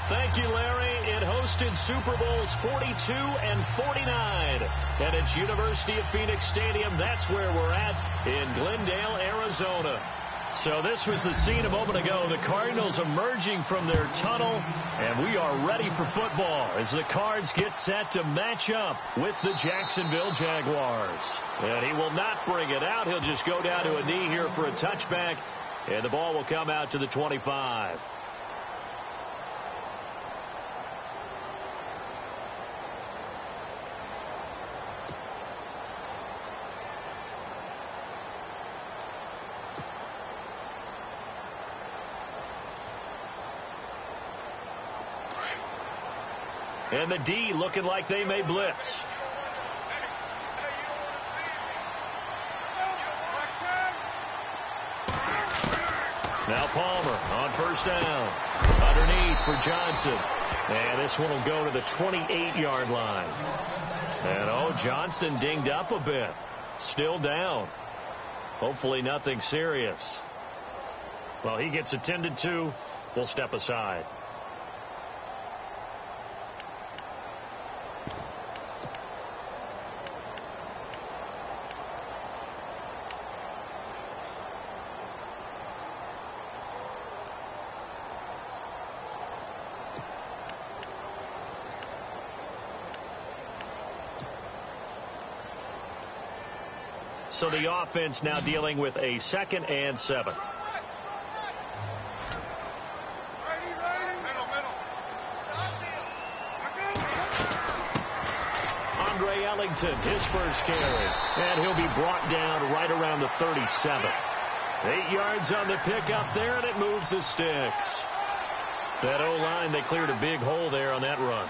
Thank you, Larry. It hosted Super Bowls 42 and 49. And it's University of Phoenix Stadium. That's where we're at in Glendale, Arizona. So this was the scene a moment ago. The Cardinals emerging from their tunnel. And we are ready for football as the Cards get set to match up with the Jacksonville Jaguars. And he will not bring it out. He'll just go down to a knee here for a touchback. And the ball will come out to the 25. And the D looking like they may blitz. Now Palmer on first down. Underneath for Johnson. And this one will go to the 28-yard line. And, Johnson dinged up a bit. Still down. Hopefully nothing serious. Well, he gets attended to. We'll step aside. So the offense now dealing with a 2nd and 7. Andre Ellington, his first carry. And he'll be brought down right around the 37. 8 yards on the pickup there, and it moves the sticks. That O-line, they cleared a big hole there on that run.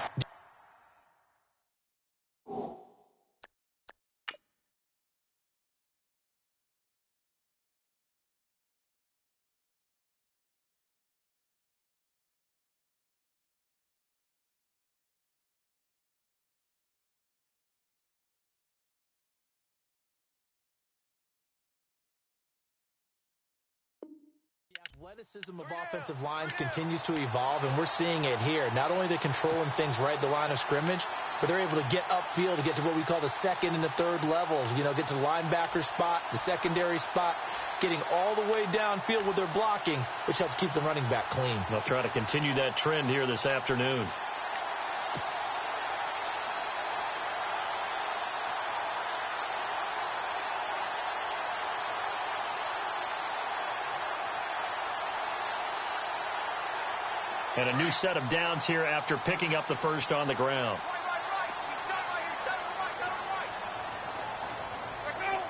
Athleticism of offensive lines continues to evolve, and we're seeing it here. Not only are they controlling things right at the line of scrimmage, but they're able to get upfield to get to what we call the 2nd and the 3rd levels. Get to the linebacker spot, the secondary spot, getting all the way downfield with their blocking, which helps keep the running back clean. They'll try to continue that trend here this afternoon. And a new set of downs here after picking up the first on the ground.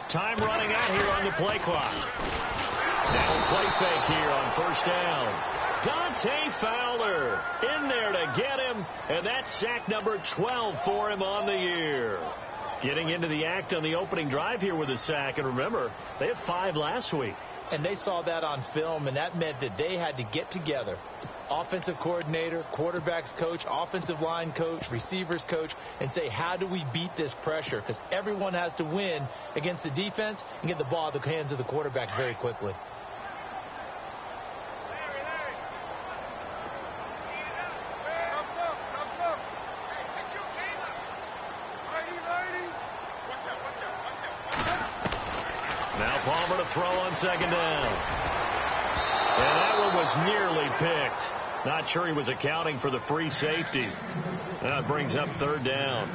Time running out here on the play clock. Now a play fake here on first down. Dante Fowler in there to get him, and that's sack number 12 for him on the year. Getting into the act on the opening drive here with a sack, and remember, they had 5 last week. And they saw that on film, and that meant that they had to get together. Offensive coordinator, quarterbacks coach, offensive line coach, receivers coach, and say, how do we beat this pressure? Because everyone has to win against the defense and get the ball in the hands of the quarterback very quickly. Now Palmer to throw on second down. And that one was nearly picked. Not sure he was accounting for the free safety. That brings up 3rd down.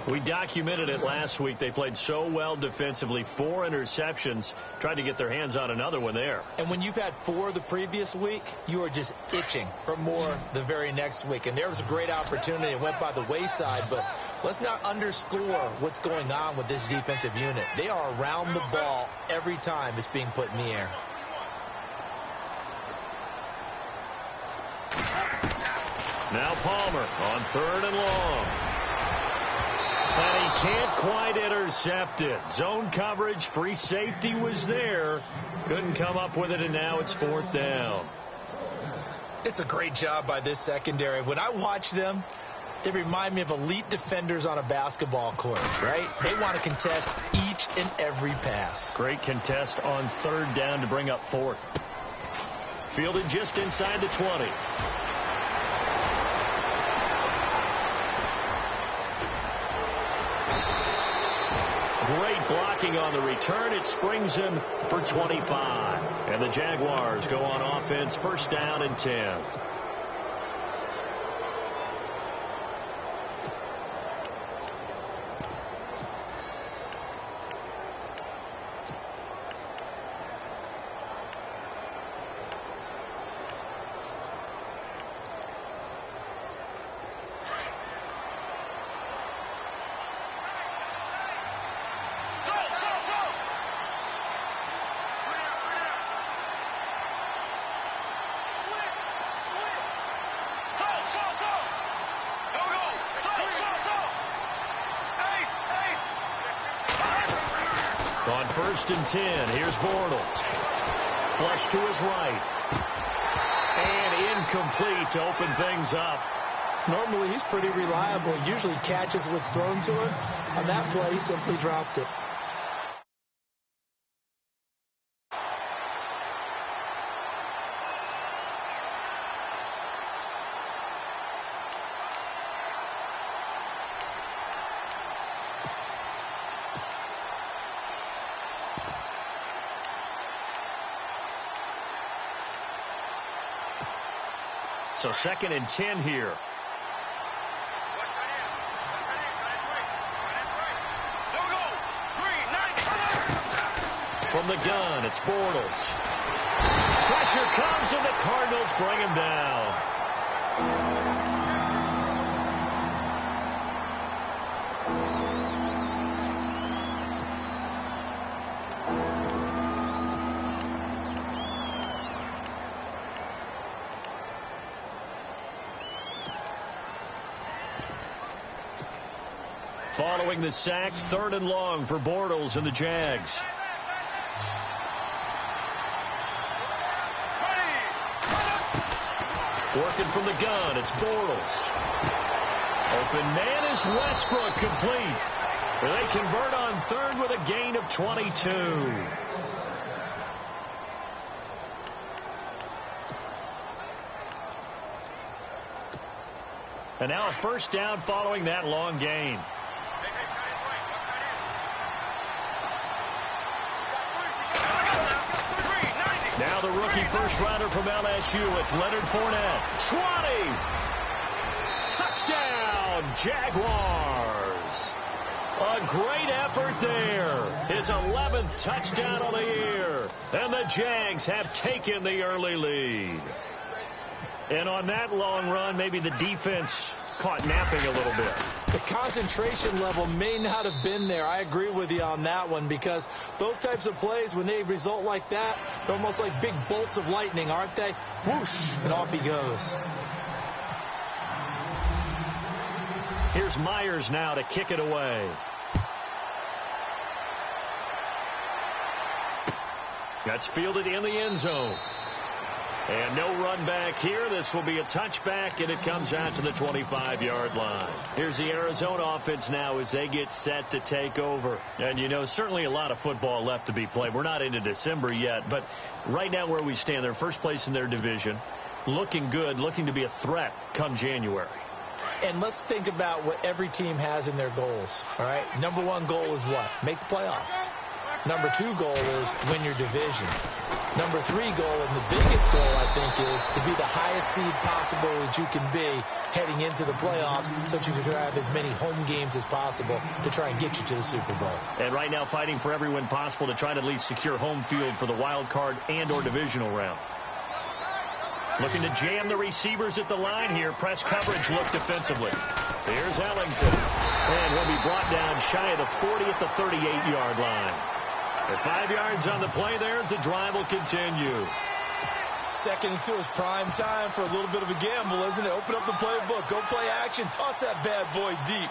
We documented it last week. They played so well defensively. 4 interceptions. Tried to get their hands on another one there. And when you've had 4 the previous week, you are just itching for more the very next week. And there was a great opportunity. It went by the wayside, but let's not underscore what's going on with this defensive unit. They are around the ball every time it's being put in the air. Now Palmer on 3rd and long. And he can't quite intercept it. Zone coverage, free safety was there. Couldn't come up with it, and now it's 4th down. It's a great job by this secondary. When I watch them, they remind me of elite defenders on a basketball court, right? They want to contest each and every pass. Great contest on 3rd down to bring up 4th. Fielded just inside the 20. Blocking on the return, it springs him for 25. And the Jaguars go on offense, first down and 10. On first and 10, here's Bortles. Flush to his right. And incomplete to open things up. Normally, he's pretty reliable. Usually catches what's thrown to him. On that play, he simply dropped it. So second and 10 here. From the gun, it's Bortles. Pressure comes, and the Cardinals bring him down. Following the sack, third and long for Bortles and the Jags. Working from the gun, it's Bortles. Open man is Westbrook, complete. They convert on third with a gain of 22. And now a first down following that long gain. Now the rookie first-rounder from LSU. It's Leonard Fournette. 20. Touchdown, Jaguars. A great effort there. His 11th touchdown of the year. And the Jags have taken the early lead. And on that long run, maybe the defense caught napping a little bit. The concentration level may not have been there. I agree with you on that one, because those types of plays, when they result like that, they're almost like big bolts of lightning, aren't they? Whoosh, and off he goes. Here's Myers now to kick it away. That's fielded in the end zone. And no run back here. This will be a touchback, and it comes out to the 25-yard line. Here's the Arizona offense now as they get set to take over. And, you know, certainly a lot of football left to be played. We're not into December yet, but right now where we stand, they're first place in their division. Looking good, looking to be a threat come January. And let's think about what every team has in their goals, all right? Number one goal is what? Make the playoffs. Number two goal is win your division. Number three goal, and the biggest goal, I think, is to be the highest seed possible that you can be heading into the playoffs, so that you can have as many home games as possible to try and get you to the Super Bowl. And right now fighting for every win possible to try to at least secure home field for the wild card and or divisional round. Looking to jam the receivers at the line here. Press coverage look defensively. Here's Ellington. And he'll be brought down shy of the 40 at the 38-yard line. At 5 yards on the play there as the drive will continue. Second and 2 is prime time for a little bit of a gamble, isn't it? Open up the playbook. Go play action. Toss that bad boy deep.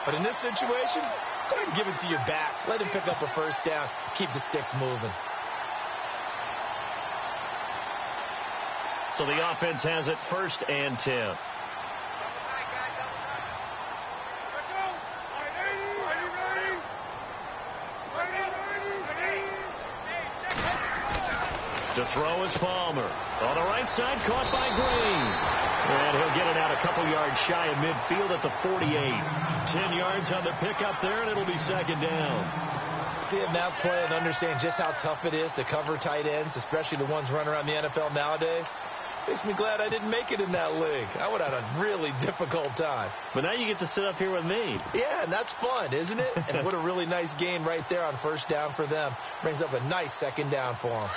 But in this situation, go ahead and give it to your back. Let him pick up a first down. Keep the sticks moving. So the offense has it first and 10. To throw is Palmer. On the right side, caught by Green. And he'll get it out a couple yards shy of midfield at the 48. 10 yards on the pickup there, and it'll be second down. seeing that play and understand just how tough it is to cover tight ends, especially the ones running around the NFL nowadays, makes me glad I didn't make it in that league. I would have had a really difficult time. But now you get to sit up here with me. Yeah, and that's fun, isn't it? And what a really nice gain right there on first down for them. Brings up a nice second down for them.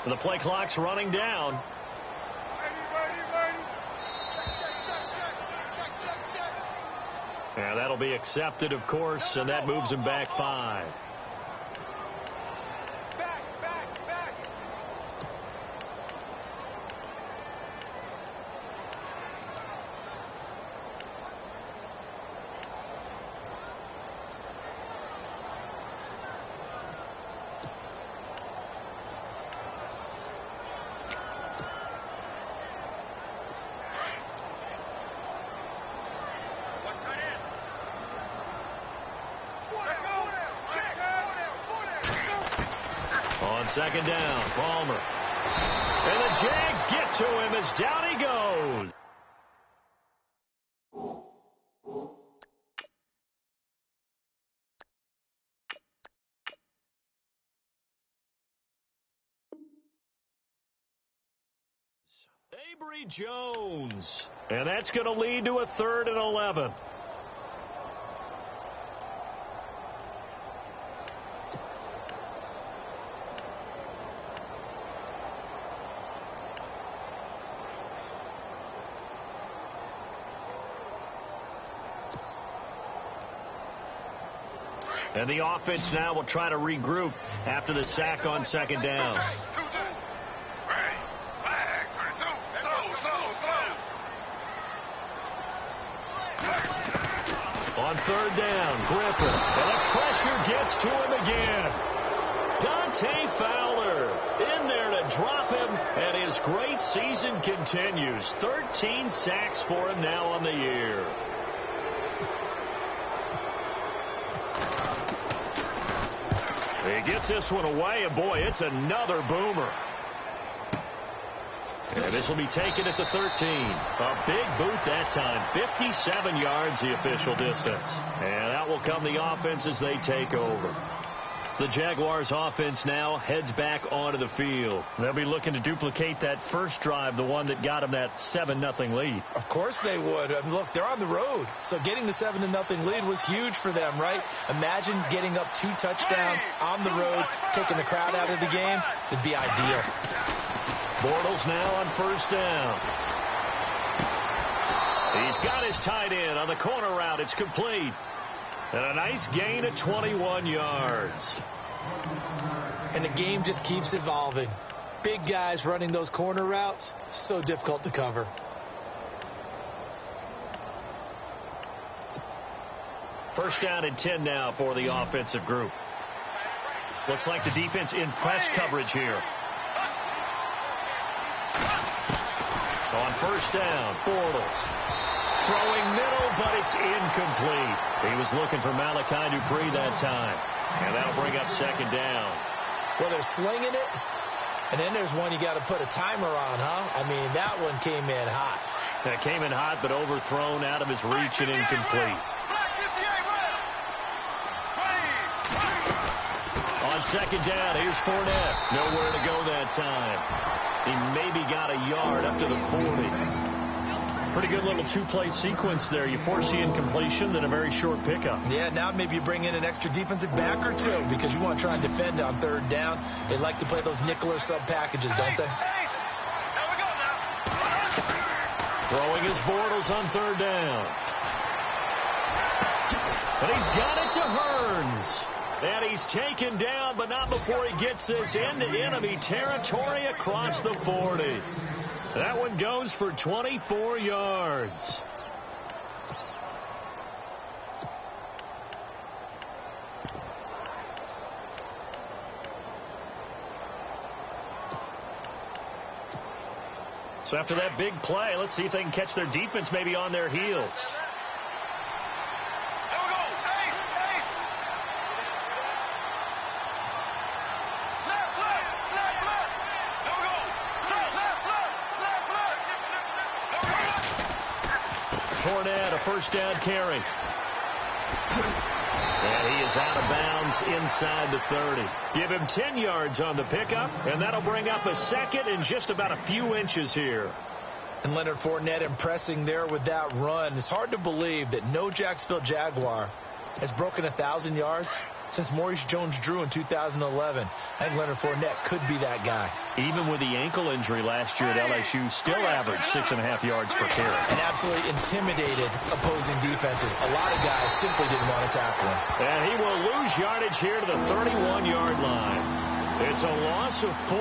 The play clock's running down. And that'll be accepted, of course, and that moves him back 5. On second down, Palmer. And the Jags get to him as down he goes. Avery Jones. And that's going to lead to a 3rd and 11. And the offense now will try to regroup after the sack on second down. On third down, Griffin. And the pressure gets to him again. Dante Fowler in there to drop him, and his great season continues. 13 sacks for him now on the year. He gets this one away, and boy, it's another boomer. And this will be taken at the 13. A big boot that time. 57 yards the official distance. And out will come the offense as they take over. The Jaguars offense now heads back onto the field. They'll be looking to duplicate that first drive, the one that got them that 7-0 lead. Of course they would. I mean, look, they're on the road. So getting the 7-0 lead was huge for them, right? Imagine getting up 2 touchdowns on the road, taking the crowd out of the game. It'd be ideal. Bortles now on first down. He's got his tight end on the corner route. It's complete. And a nice gain of 21 yards. And the game just keeps evolving. Big guys running those corner routes, so difficult to cover. First down and 10 now for the offensive group. Looks like the defense in press coverage here. On first down, Bortles. Throwing middle, but it's incomplete. He was looking for Malachi Dupree that time. And that'll bring up second down. Well, they're slinging it. And then there's one you got to put a timer on, huh? I mean, that one came in hot. That came in hot, but overthrown, out of his reach and incomplete. On second down, here's Fournette. Nowhere to go that time. He maybe got a yard up to the 40. Pretty good little 2-play sequence there. You force the incompletion, then a very short pickup. Yeah, now maybe you bring in an extra defensive back or two because you want to try and defend on third down. They like to play those nickel or sub packages, don't they? Throwing his Bortles on third down. And he's got it to Hearns. And he's taken down, but not before he gets this into enemy territory across the 40. That one goes for 24 yards. So after that big play, let's see if they can catch their defense maybe on their heels. Fournette, a first down carry. And he is out of bounds inside the 30. Give him 10 yards on the pickup, and that'll bring up a second in just about a few inches here. And Leonard Fournette impressing there with that run. It's hard to believe that no Jacksonville Jaguar has broken 1,000 yards since Maurice Jones-Drew in 2011. I think Leonard Fournette could be that guy. Even with the ankle injury last year at LSU, still averaged 6.5 yards per carry. And absolutely intimidated opposing defenses. A lot of guys simply didn't want to tackle him. And he will lose yardage here to the 31-yard line. It's a loss of 4.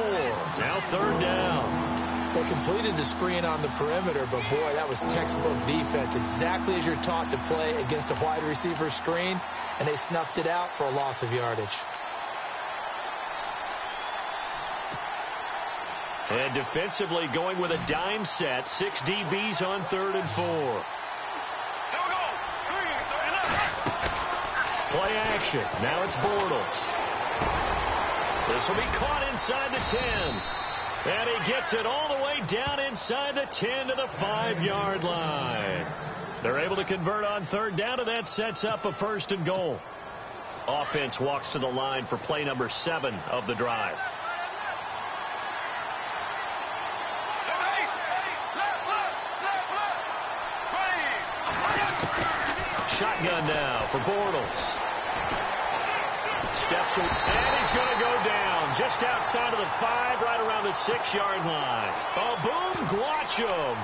Now third down. They completed the screen on the perimeter, but boy, that was textbook defense. Exactly as you're taught to play against a wide receiver screen, and they snuffed it out for a loss of yardage. And defensively going with a dime set. 6 DBs on 3rd and 4. Play action. Now it's Bortles. This will be caught inside the 10. And he gets it all the way down inside the 10 to the 5-yard line. They're able to convert on third down, and that sets up a 1st and goal. Offense walks to the line for play number 7 of the drive. Shotgun now for Bortles. Steps in, and he's going to go down just outside of the 5, right around the 6-yard line. A boom, Guachum,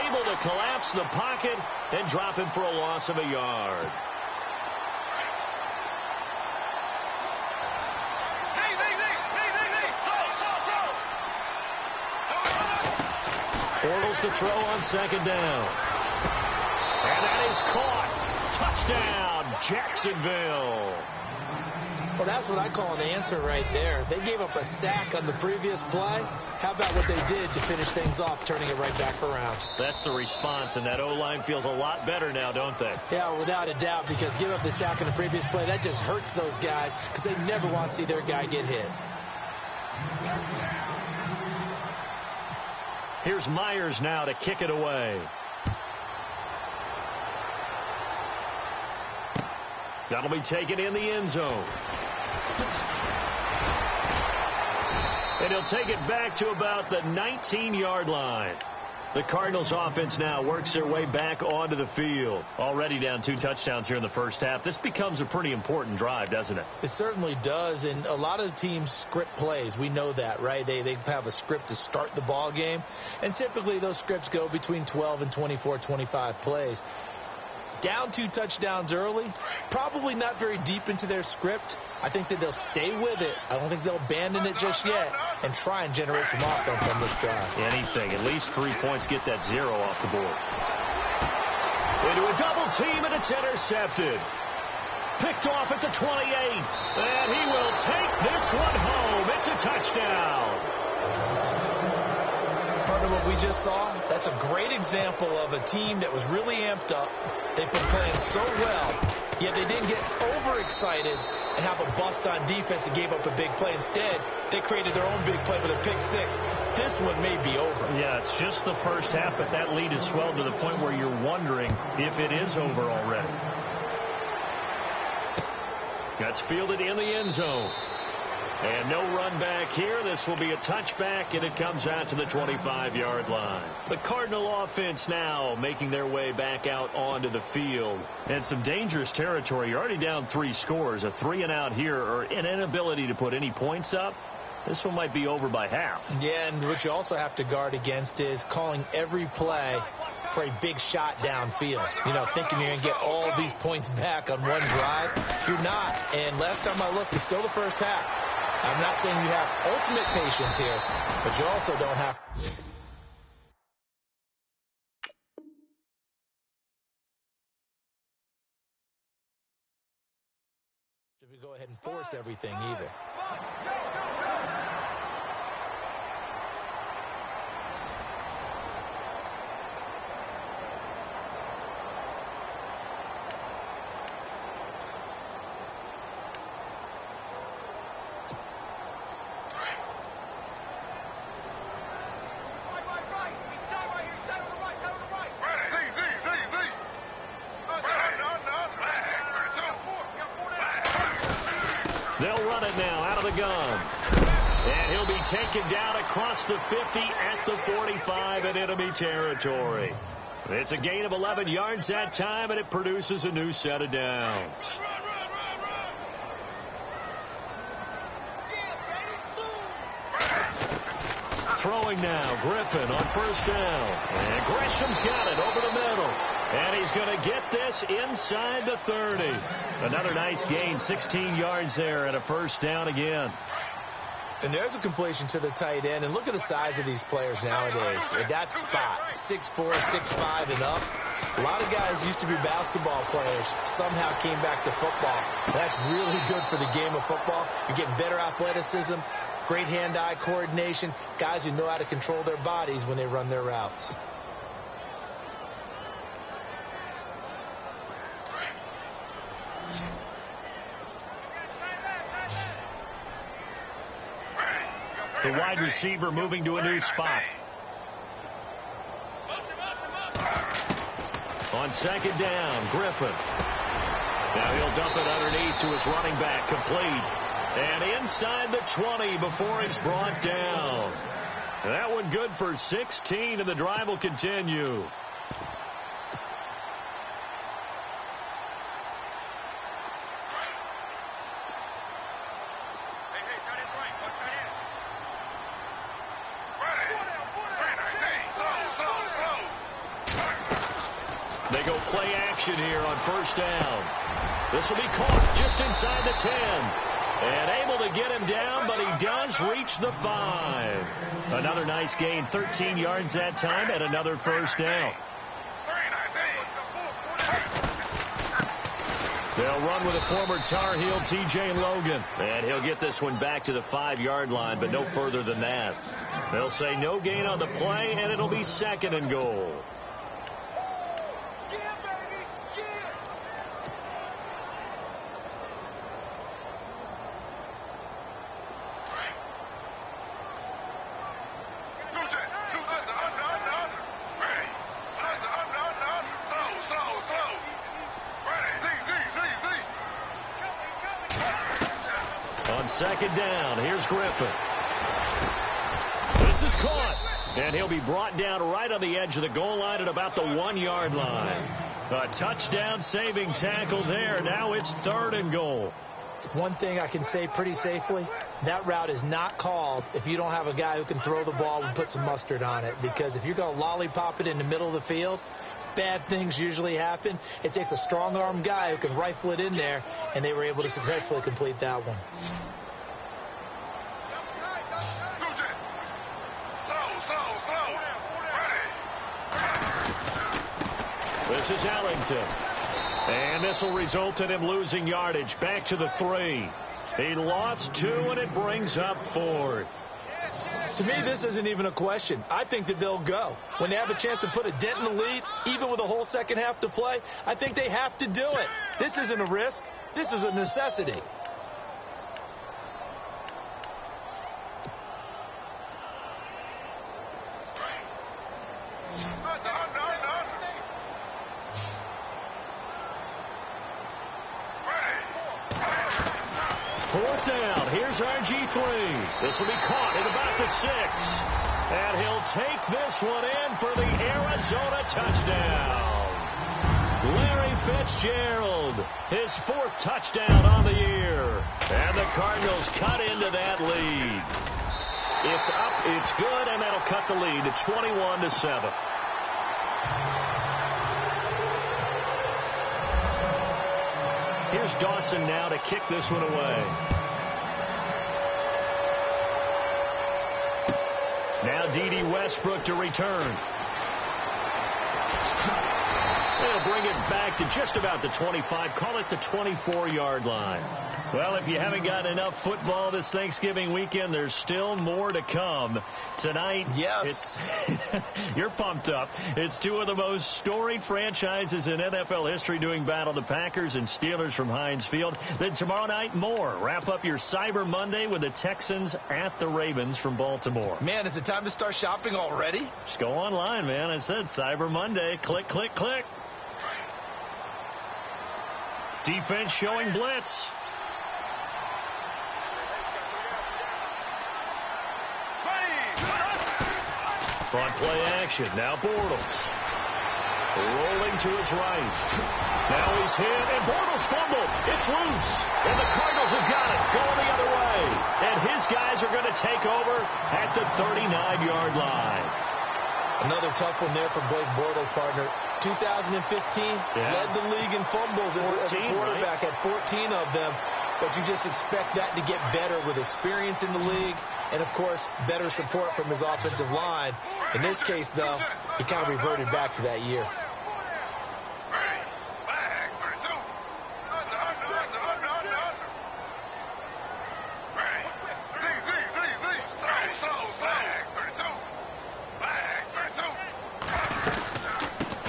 able to collapse the pocket and drop him for a loss of a yard. Bortles to throw on 2nd down. And that is caught. Touchdown, Jacksonville. Well, that's what I call an answer right there. They gave up a sack on the previous play. How about what they did to finish things off, turning it right back around? That's the response, and that O-line feels a lot better now, don't they? Yeah, without a doubt, because give up the sack on the previous play, that just hurts those guys because they never want to see their guy get hit. Here's Myers now to kick it away. That'll be taken in the end zone. And he'll take it back to about the 19-yard line. The Cardinals offense now works their way back onto the field. Already down 2 touchdowns here in the first half. This becomes a pretty important drive, doesn't it? It certainly does, and a lot of teams script plays. We know that, right? They have a script to start the ball game, and typically those scripts go between 12 and 24, 25 plays. Down 2 touchdowns early, probably not very deep into their script. I think that they'll stay with it. I don't think they'll abandon it just yet and try and generate some offense on this drive. Anything. At least 3 points, get that 0 off the board. Into a double team, and it's intercepted. Picked off at the 28. And he will take this one home. It's a touchdown. Part of what we just saw, that's a great example of a team that was really amped up. They've been playing so well, yet they didn't get overexcited and have a bust on defense and gave up a big play. Instead, they created their own big play with a pick 6. This one may be over. Yeah, it's just the first half, but that lead has swelled to the point where you're wondering if it is over already. That's fielded in the end zone. And no run back here. This will be a touchback, and it comes out to the 25-yard line. The Cardinal offense now making their way back out onto the field. And some dangerous territory. You're already down 3 scores. A 3-and-out here, or an inability to put any points up. This one might be over by half. Yeah, and what you also have to guard against is calling every play for a big shot downfield. You know, thinking you're going to get all these points back on one drive. You're not. And last time I looked, it's still the first half. I'm not saying you have ultimate patience here, but you also don't have. If you go ahead and force everything either. run it now out of the gun. And he'll be taken down across the 50 at the 45 in enemy territory. It's a gain of 11 yards that time, and it produces a new set of downs. Throwing now, Griffin on first down. And Gresham's got it over the middle. And he's going to get this inside the 30. Another nice gain, 16 yards there, and a first down again. And there's a completion to the tight end. And look at the size of these players nowadays. At that spot, 6'4", 6'5", and up. A lot of guys used to be basketball players, somehow came back to football. That's really good for the game of football. You're getting better athleticism, great hand-eye coordination, guys who know how to control their bodies when they run their routes. The wide receiver moving to a new spot. On second down, Griffin. Now he'll dump it underneath to his running back, complete. And inside the 20 before it's brought down. That one good for 16, and the drive will continue. They go play action here on first down. This will be caught just inside the 10. And able to get him down, but he does reach the 5. Another nice gain, 13 yards that time, and another first down. They'll run with a former Tar Heel, T.J. Logan. And he'll get this one back to the 5-yard line, but no further than that. They'll say no gain on the play, and it'll be second and goal. Second down. Here's Griffin. This is caught. And he'll be brought down right on the edge of the goal line at about the 1-yard line. A touchdown saving tackle there. Now it's third and goal. One thing I can say pretty safely, that route is not called if you don't have a guy who can throw the ball and put some mustard on it. Because if you're going to lollipop it in the middle of the field, bad things usually happen. It takes a strong-arm guy who can rifle it in there, and they were able to successfully complete that one. This is Ellington. And this will result in him losing yardage back to the 3. He lost 2, and it brings up 4th. To me, this isn't even a question. I think that they'll go. When they have a chance to put a dent in the lead, even with a whole second half to play, I think they have to do it. This isn't a risk. This is a necessity. Fourth down. Here's RG3. This will be caught at about the 6. And he'll take this one in for the Arizona touchdown. Larry Fitzgerald, his 4th touchdown on the year. And the Cardinals cut into that lead. It's up, it's good, and that'll cut the lead to 21-7. Here's Dawson now to kick this one away. Now D.D. Westbrook to return. They'll bring it back to just about the 25. Call it the 24-yard line. Well, if you haven't gotten enough football this Thanksgiving weekend, there's still more to come. Tonight, yes, you're pumped up. It's 2 of the most storied franchises in NFL history doing battle, the Packers and Steelers from Heinz Field. Then tomorrow night, more. Wrap up your Cyber Monday with the Texans at the Ravens from Baltimore. Man, is it time to start shopping already? Just go online, man. I said Cyber Monday. Click, click, click. Defense showing blitz. action. Now Bortles. Rolling to his right. Now he's hit, and Bortles fumbled. It's loose. And the Cardinals have got it. Going the other way. And his guys are going to take over at the 39-yard line. Another tough one there for Blake Bortles, partner. 2015, led the league in fumbles as a quarterback, right? Had 14 of them. But you just expect that to get better with experience in the league and, of course, better support from his offensive line. In this case, though, he kind of reverted back to that year.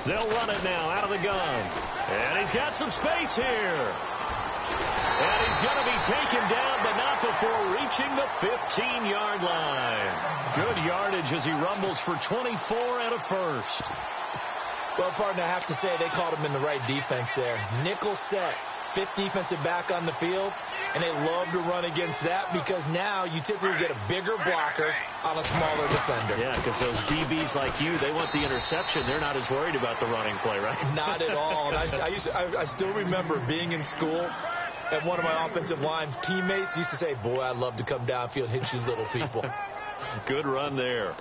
They'll run it now out of the gun. And he's got some space here. And he's going to be taken down, but not before reaching the 15-yard line. Good yardage as he rumbles for 24 and a first. Well, partner, I have to say they called him in the right defense there. Nickel set. Fifth defensive back on the field, and they love to run against that because now you typically get a bigger blocker on a smaller defender. Yeah, because those DBs like you, they want the interception. They're not as worried about the running play, right? Not at all. And I still remember being in school, and one of my offensive line teammates used to say, boy, I'd love to come downfield and hit you little people. Good run there.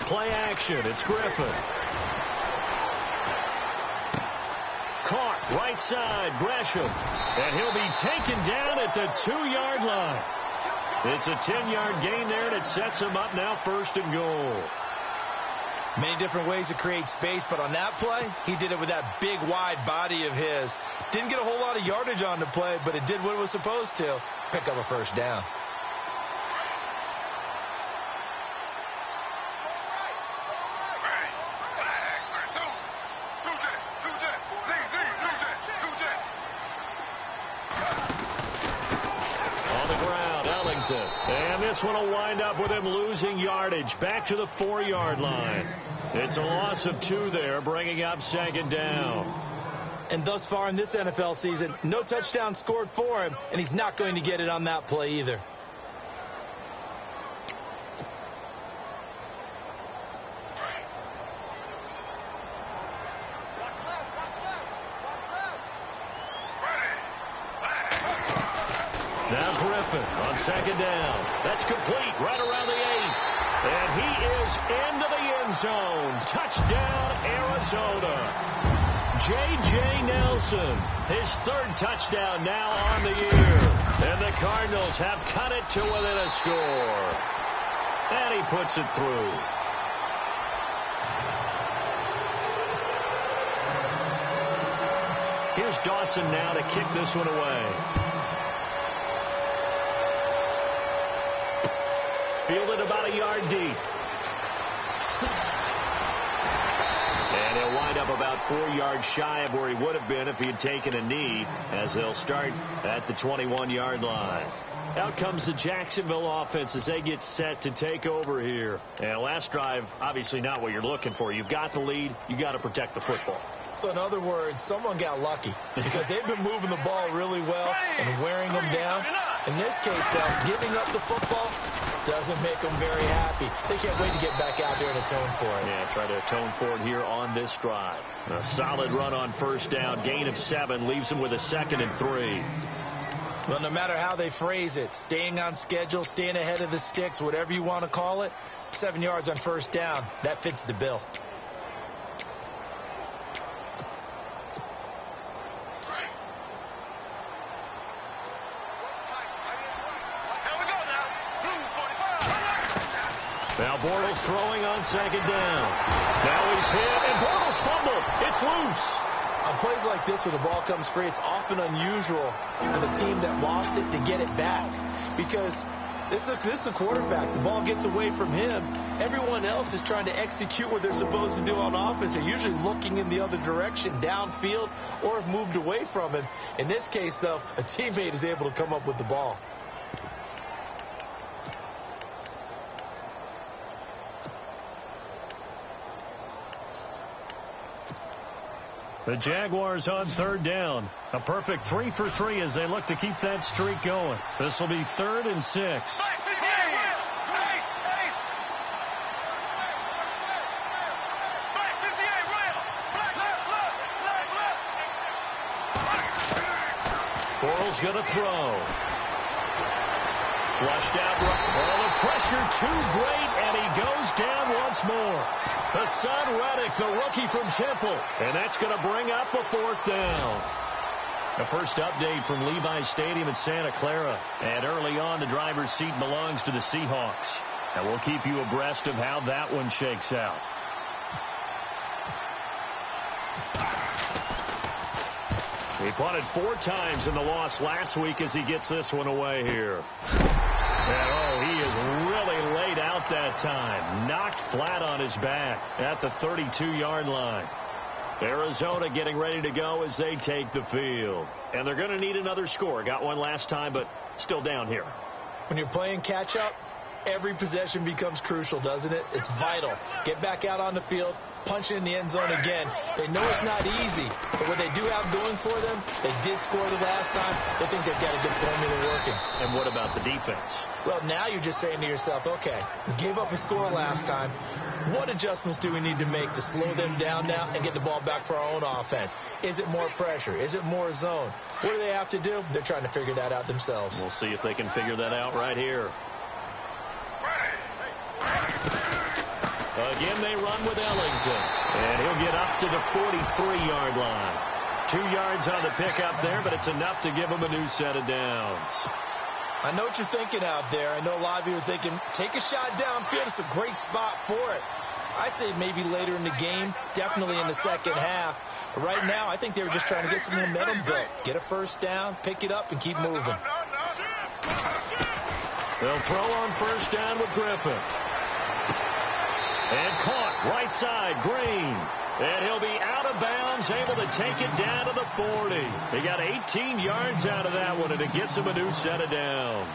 Play action. It's Griffin. Caught right side. Gresham. And he'll be taken down at the 2-yard line. It's a 10-yard gain there, and it sets him up now 1st and goal. Many different ways to create space, but on that play, he did it with that big, wide body of his. Didn't get a whole lot of yardage on the play, but it did what it was supposed to. Pick up a 1st down. And this one will wind up with him losing yardage back to the 4-yard line. It's a loss of 2 there, bringing up 2nd down. And thus far in this NFL season, no touchdown scored for him, and he's not going to get it on that play either. Now Griffin on 2nd down. That's complete right around the 8. And he is into the end zone. Touchdown, Arizona. J.J. Nelson, his 3rd touchdown now on the year. And the Cardinals have cut it to within a score. And he puts it through. Here's Dawson now to kick this one away. Fielded about a yard deep. And he'll wind up about 4 yards shy of where he would have been if he had taken a knee, as they'll start at the 21-yard line. Out comes the Jacksonville offense as they get set to take over here. And last drive, obviously not what you're looking for. You've got the lead. You got to protect the football. So in other words, someone got lucky because they've been moving the ball really well and wearing them down. In this case, though, giving up the football doesn't make them very happy. They can't wait to get back out there and atone for it. Yeah, try to atone for it here on this drive. A solid run on 1st down. Gain of 7 leaves them with a 2nd and 3. Well, no matter how they phrase it, staying on schedule, staying ahead of the sticks, whatever you want to call it, 7 yards on 1st down, that fits the bill. Now Bortles throwing on 2nd down. Now he's hit, and Bortles fumbled. It's loose. On plays like this where the ball comes free, it's often unusual for the team that lost it to get it back because This is a quarterback. The ball gets away from him. Everyone else is trying to execute what they're supposed to do on offense. They're usually looking in the other direction, downfield, or have moved away from him. In this case, though, a teammate is able to come up with the ball. The Jaguars on third down. A perfect 3 for 3 as they look to keep that streak going. This will be 3rd and 6. Bortles going to throw. Flushed out right. Oh, the pressure too great, and he goes down once more. Hassan Reddick, the rookie from Temple. And that's going to bring up a 4th down. The first update from Levi's Stadium in Santa Clara. And early on, the driver's seat belongs to the Seahawks. And we'll keep you abreast of how that one shakes out. He punted 4 times in the loss last week as he gets this one away here. And, oh, he is really laid out that time. Knocked flat on his back at the 32-yard line. Arizona getting ready to go as they take the field. And they're going to need another score. Got one last time, but still down here. When you're playing catch-up, every possession becomes crucial, doesn't it? It's vital. Get back out on the field, punch it in the end zone again. They know it's not easy, but what they do have going for them, they did score the last time. They think they've got a good formula working. And what about the defense? Well, now you're just saying to yourself, okay, we gave up a score last time. What adjustments do we need to make to slow them down now and get the ball back for our own offense? Is it more pressure? Is it more zone? What do they have to do? They're trying to figure that out themselves. We'll see if they can figure that out right here. Again, they run with Ellington. And he'll get up to the 43-yard line. 2 yards on the pickup there, but it's enough to give him a new set of downs. I know what you're thinking out there. I know a lot of you are thinking, take a shot downfield. It's a great spot for it. I'd say maybe later in the game, definitely in the second half. But right now, I think they were just trying to get some momentum built. Get a first down, pick it up, and keep moving. They'll throw on first down with Griffin. And caught right side, Green. And he'll be out of bounds, able to take it down to the 40. He got 18 yards out of that one, and it gets him a new set of downs.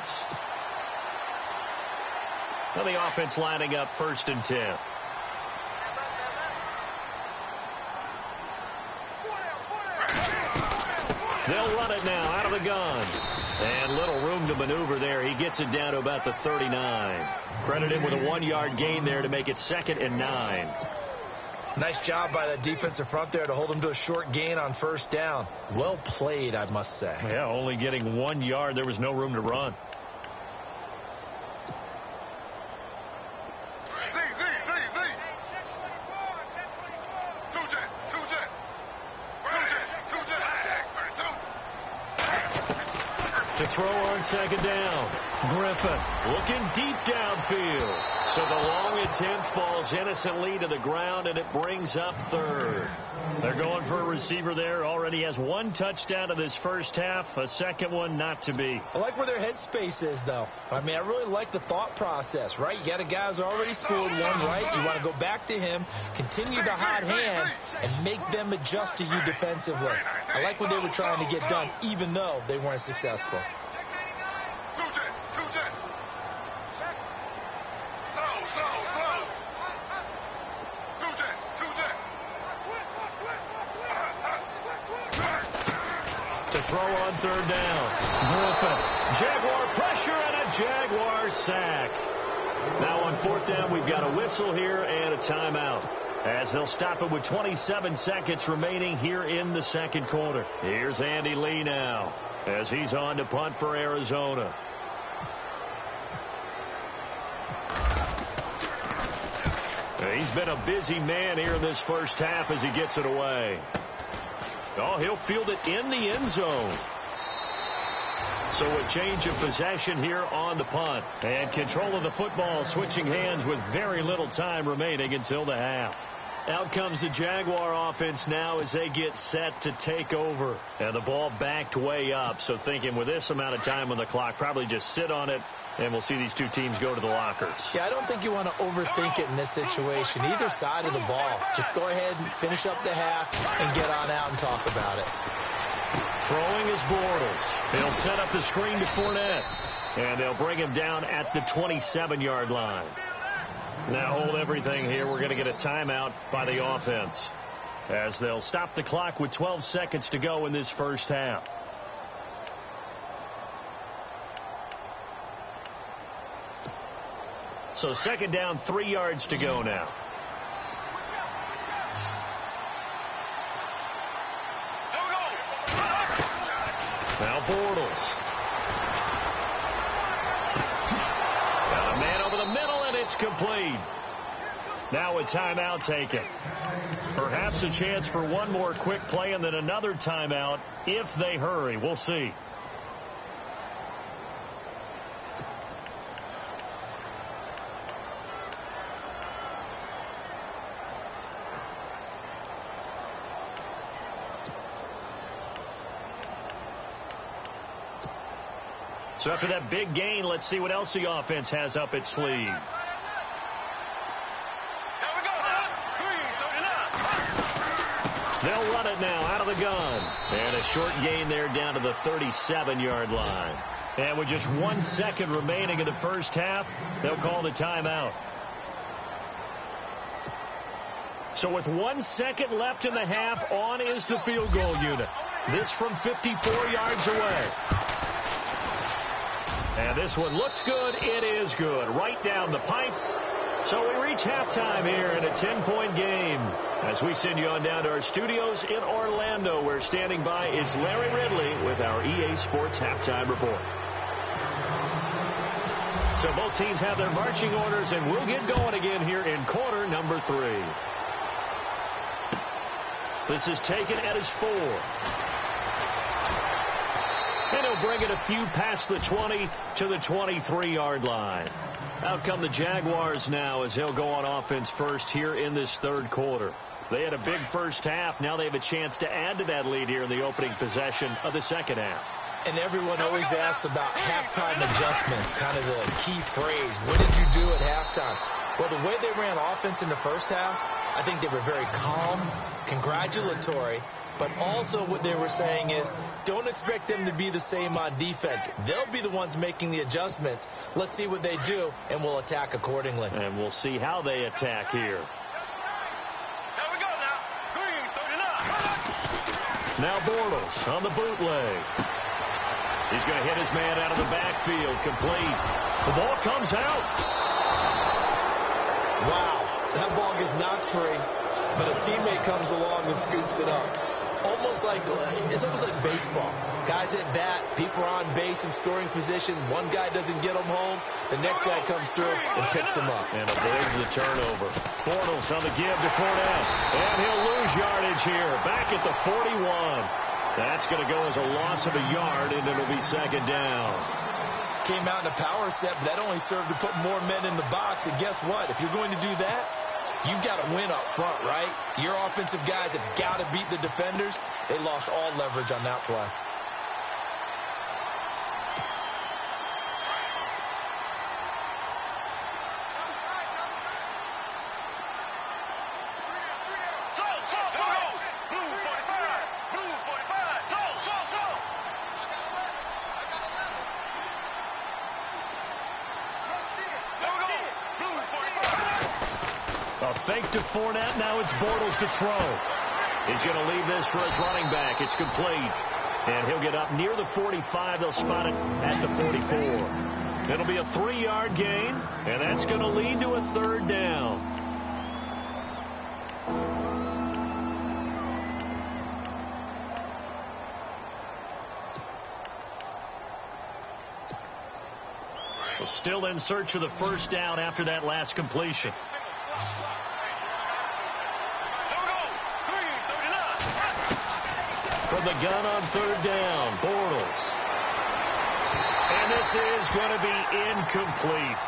Now the offense lining up 1st and 10. They'll run it now out of the gun. And little room to maneuver there. He gets it down to about the 39. Credit him with a 1-yard gain there to make it 2nd and 9. Nice job by the defensive front there to hold him to a short gain on first down. Well played, I must say. Yeah, only getting 1 yard. There was no room to run. To throw on 2nd down. Griffin looking deep downfield. So the long attempt falls innocently to the ground, and it brings up 3rd. They're going for a receiver there. Already has 1 touchdown in this first half. A second one not to be. I like where their headspace is, though. I mean, I really like the thought process, right? You got a guy who's already scored one, right? You want to go back to him, continue the hot hand, and make them adjust to you defensively. I like what they were trying to get done, even though they weren't successful. Throw on 3rd down. Griffin. Jaguar pressure and a Jaguar sack. Now on 4th down, we've got a whistle here and a timeout, as they'll stop it with 27 seconds remaining here in the second quarter. Here's Andy Lee now as he's on to punt for Arizona. He's been a busy man here in this first half as he gets it away. Oh, he'll field it in the end zone. So a change of possession here on the punt. And control of the football switching hands with very little time remaining until the half. Out comes the Jaguar offense now as they get set to take over. And the ball backed way up. So thinking with this amount of time on the clock, probably just sit on it, and we'll see these two teams go to the lockers. Yeah, I don't think you want to overthink it in this situation. Either side of the ball. Just go ahead and finish up the half and get on out and talk about it. Throwing is Bortles. They'll set up the screen to Fournette. And they'll bring him down at the 27-yard line. Now hold everything here. We're going to get a timeout by the offense, as they'll stop the clock with 12 seconds to go in this first half. So second down, 3 yards to go now. Now Bortles. Got a man over the middle, and it's complete. Now a timeout taken. Perhaps a chance for one more quick play and then another timeout if they hurry. We'll see. So after that big gain, let's see what else the offense has up its sleeve. They'll run it now out of the gun. And a short gain there down to the 37-yard line. And with just 1 second remaining in the first half, they'll call the timeout. So with 1 second left in the half, on is the field goal unit. This from 54 yards away. And this one looks good. It is good. Right down the pipe. So we reach halftime here in a 10-point game. As we send you on down to our studios in Orlando, where standing by is Larry Ridley with our EA Sports Halftime Report. So both teams have their marching orders, and we'll get going again here in quarter number 3. This is taken at his 4. And he'll bring it a few past the 20 to the 23-yard line. Out come the Jaguars now as he'll go on offense first here in this third quarter. They had a big first half. Now they have a chance to add to that lead here in the opening possession of the second half. And everyone always asks about halftime adjustments, kind of the key phrase. What did you do at halftime? Well, the way they ran offense in the first half, I think they were very calm, congratulatory, but also what they were saying is don't expect them to be the same on defense. They'll be the ones making the adjustments. Let's see what they do, and we'll attack accordingly. And we'll see how they attack here. Now Bortles on the bootleg. He's going to hit his man out of the backfield. Complete. The ball comes out. Wow. That ball gets knocked free, but a teammate comes along and scoops it up. It's almost like baseball. Guys at bat, people are on base in scoring position. One guy doesn't get them home. The next guy comes through and picks him up. And avoids the turnover. Bortles on the give to Fournette. And he'll lose yardage here. Back at the 41. That's going to go as a loss of a yard, and it'll be second down. Came out in a power set, but that only served to put more men in the box. And guess what? If you're going to do that, you've got to win up front, right? Your offensive guys have got to beat the defenders. They lost all leverage on that play. Fake to Fournette. Now it's Bortles to throw. He's going to leave this for his running back. It's complete. And he'll get up near the 45. They'll spot it at the 44. It'll be a 3-yard gain, and that's going to lead to a third down. Well, still in search of the first down after that last completion. From the gun on third down, Bortles. And this is going to be incomplete.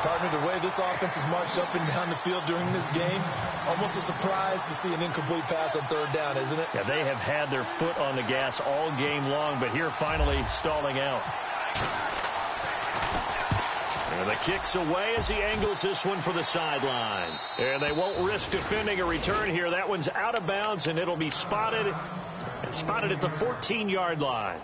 Partner, the way this offense has marched up and down the field during this game, it's almost a surprise to see an incomplete pass on third down, isn't it? Yeah, they have had their foot on the gas all game long, but here finally stalling out. And the kick's away as he angles this one for the sideline. And they won't risk defending a return here. That one's out of bounds, and it'll be spotted at the 14-yard line.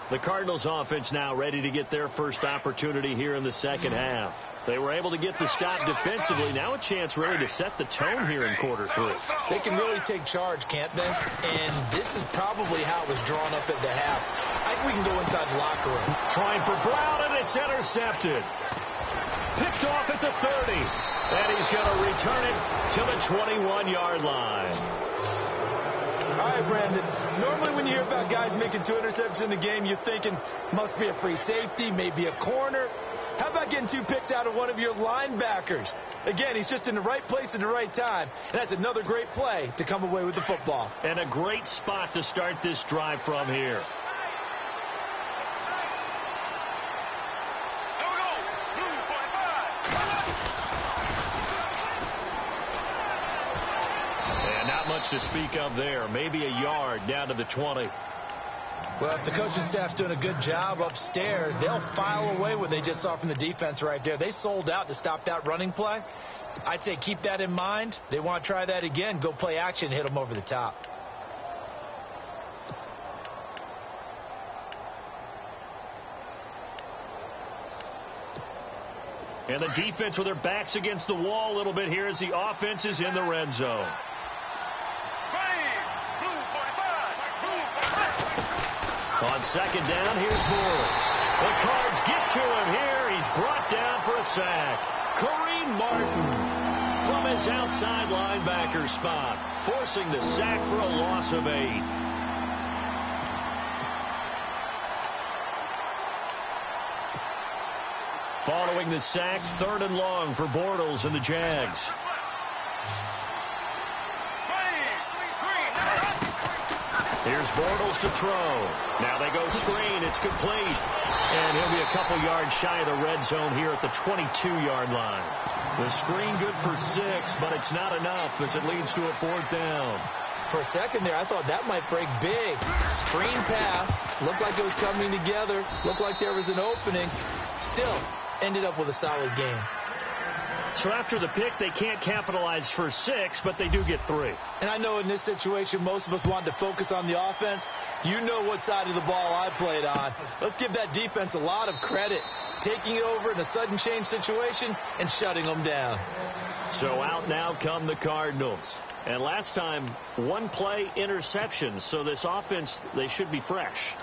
The Cardinals offense now ready to get their first opportunity here in the second half. They were able to get the stop defensively. Now a chance really to set the tone here in quarter three. They can really take charge, can't they? And this is probably how it was drawn up at the half. I think we can go inside the locker room. Trying for Brown, and it's intercepted. Picked off at the 30. And he's going to return it to the 21-yard line. All right, Brandon. Normally when you hear about guys making 2 interceptions in the game, you're thinking must be a free safety, maybe a corner. How about getting 2 picks out of one of your linebackers? Again, he's just in the right place at the right time, and that's another great play to come away with the football. And a great spot to start this drive from here. Much to speak of there. Maybe a yard down to the 20. Well, if the coaching staff's doing a good job upstairs, they'll file away what they just saw from the defense right there. They sold out to stop that running play. I'd say keep that in mind. They want to try that again. Go play action, hit them over the top. And the defense with their backs against the wall a little bit here as the offense is in the red zone. On second down, here's Bortles. The Cards get to him here. He's brought down for a sack. Kareem Martin from his outside linebacker spot, forcing the sack for a loss of 8. Following the sack, 3rd and long for Bortles and the Jags. Here's Bortles to throw. Now they go screen. It's complete. And he'll be a couple yards shy of the red zone here at the 22-yard line. The screen good for 6, but it's not enough as it leads to a 4th down. For a second there, I thought that might break big. Screen pass. Looked like it was coming together. Looked like there was an opening. Still ended up with a solid game. So after the pick, they can't capitalize for 6, but they do get 3. And I know in this situation, most of us wanted to focus on the offense. You know what side of the ball I played on. Let's give that defense a lot of credit. Taking it over in a sudden change situation and shutting them down. So out now come the Cardinals. And last time, 1-play interception. So this offense, they should be fresh.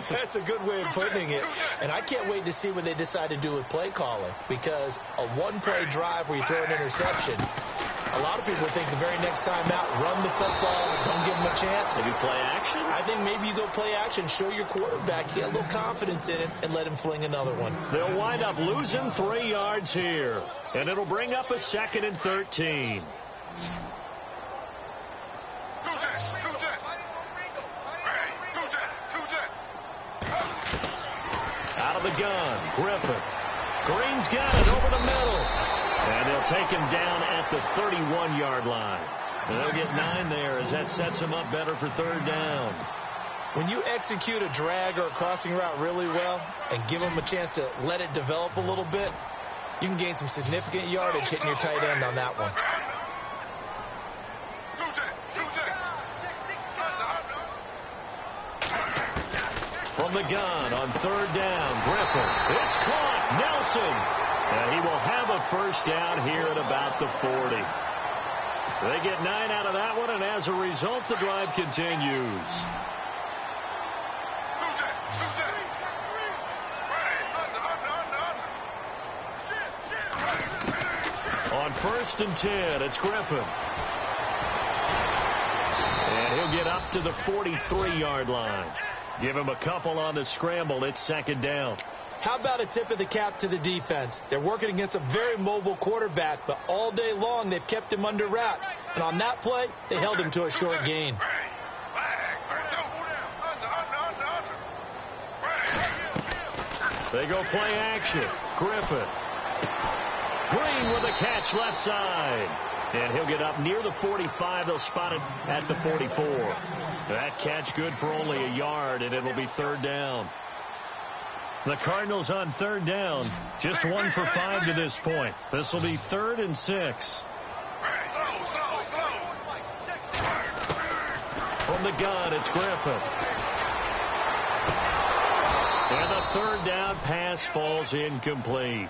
That's a good way of putting it. And I can't wait to see what they decide to do with play calling. Because a 1-play drive where you throw an interception, a lot of people think the very next time out, run the football, don't give them a chance. Maybe play action? I think maybe you go play action, show your quarterback, get a little confidence in it, and let him fling another one. They'll wind up losing 3 yards here. And it'll bring up a 2nd and 13. Out of the gun, Griffin. Green's got it over the middle. And they'll take him down at the 31-yard line. And they'll get 9 there as that sets him up better for 3rd down. When you execute a drag or a crossing route really well and give them a chance to let it develop a little bit, you can gain some significant yardage hitting your tight end on that one. From the gun on 3rd down, Griffin. It's caught. Nelson. And he will have a 1st down here at about the 40. They get 9 out of that one, and as a result, the drive continues. On 1st and 10, it's Griffin. And he'll get up to the 43-yard line. Give him a couple on the scramble. It's 2nd down. How about a tip of the cap to the defense? They're working against a very mobile quarterback, but all day long they've kept him under wraps. And on that play, they held him to a short gain. They go play action. Griffin. Green with a catch left side. And he'll get up near the 45. They'll spot it at the 44. That catch good for only a yard, and it'll be third down. The Cardinals on third down. Just 1 for 5 to this point. This will be 3rd and 6. From the gun, it's Griffin. And the third down pass falls incomplete.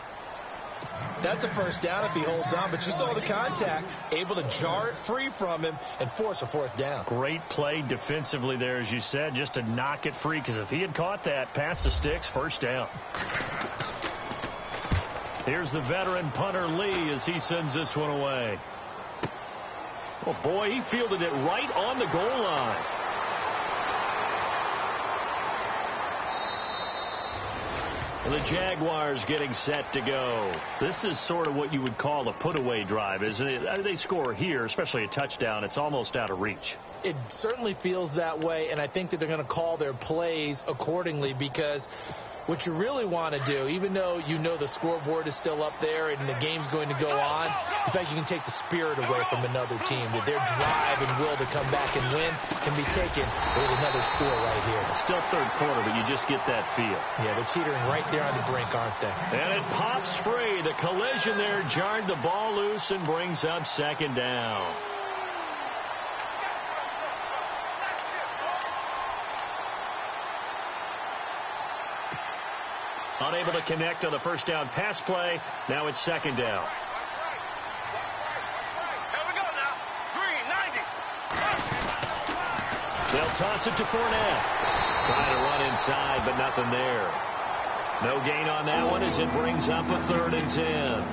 That's a first down if he holds on, but you saw the contact. Able to jar it free from him and force a 4th down. Great play defensively there, as you said, just to knock it free, because if he had caught that, past the sticks, first down. Here's the veteran punter Lee as he sends this one away. Oh, boy, he fielded it right on the goal line. The Jaguars getting set to go. This is sort of what you would call a put-away drive, isn't it? They score here, especially a touchdown. It's almost out of reach. It certainly feels that way, and I think that they're going to call their plays accordingly, because what you really want to do, even though you know the scoreboard is still up there and the game's going to go on, in fact, you can take the spirit away from another team. That their drive and will to come back and win can be taken with another score right here. Still third quarter, but you just get that feel. Yeah, they're teetering right there on the brink, aren't they? And it pops free. The collision there jarred the ball loose and brings up second down. Unable to connect on the first down pass play. Now it's second down. Here we go now. Green, 90. They'll toss it to Fournette. Trying to run inside, but nothing there. No gain on that one as it brings up a 3rd and 10.